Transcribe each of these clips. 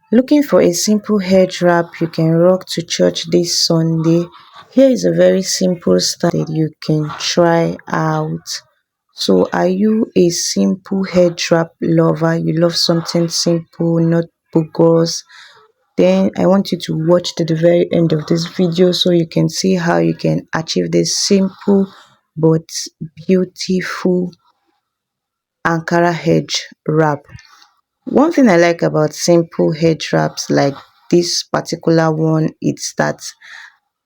Looking for a simple head wrap you can rock to church this Sunday? Here is a very simple style that you can try out. So, are you a simple head wrap lover? You love something simple, not bogus? Then I want you to watch to the very end of this video so you can see how you can achieve this simple but beautiful Ankara head wrap. One thing I like about simple head wraps like this particular one is that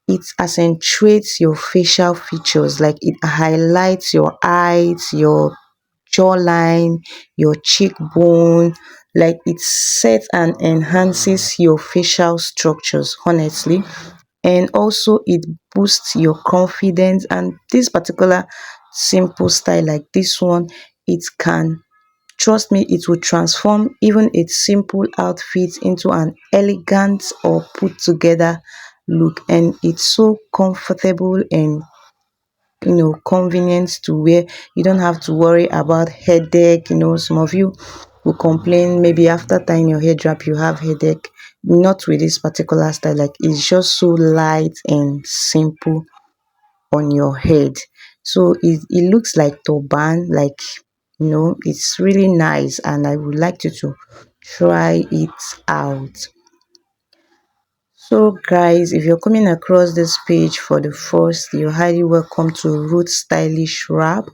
it accentuates your facial features, like it highlights your eyes, your jawline, your cheekbone, like it sets and enhances your facial structures, honestly. And also it boosts your confidence, and this particular simple style like this one, it can, trust me, it will transform even a simple outfit into an elegant or put together look, and it's so comfortable and convenient to wear. You don't have to worry about headache. Some of you will complain maybe after tying your hair wrap you have headache. Not with this particular style, like it's just so light and simple on your head. So it looks like turban, like it's really nice, and I would like you to try it out. So guys, if you're coming across this page for the first, you're highly welcome to Root Stylish Wrap,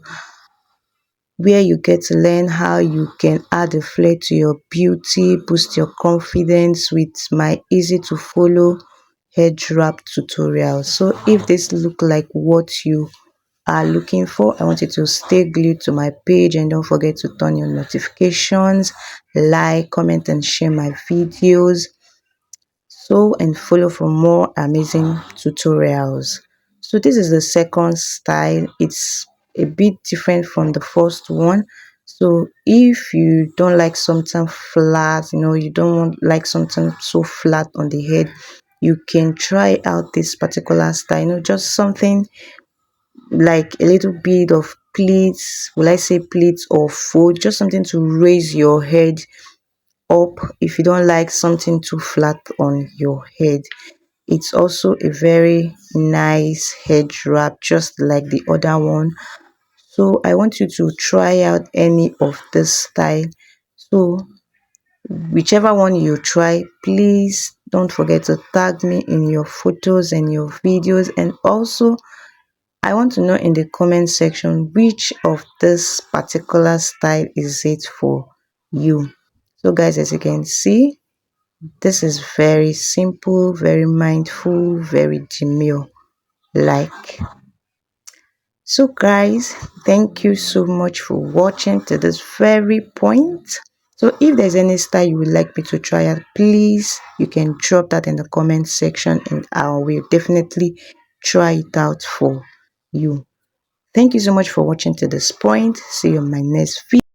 where you get to learn how you can add a flair to your beauty, boost your confidence with my easy to follow head wrap tutorial. So if this look like what you are looking for, I want you to stay glued to my page, and don't forget to turn your notifications, like, comment and share my videos, so and follow for more amazing tutorials. So this is the second style. It's a bit different from the first one. So if you don't like something flat, you don't want like something so flat on the head, you can try out this particular style. Just something like a little bit of pleats, will I say pleats or fold, just something to raise your head up if you don't like something too flat on your head. It's also a very nice head wrap, just like the other one. So I want you to try out any of this style. So whichever one you try, please don't forget to tag me in your photos and your videos. And also I want to know in the comment section which of this particular style is it for you. So guys, as you can see, this is very simple, very mindful, very demure like. So guys, thank you so much for watching to this very point. So if there's any style you would like me to try out, please you can drop that in the comment section, and I will definitely try it out for you. Thank you so much for watching to this point. See you in my next video.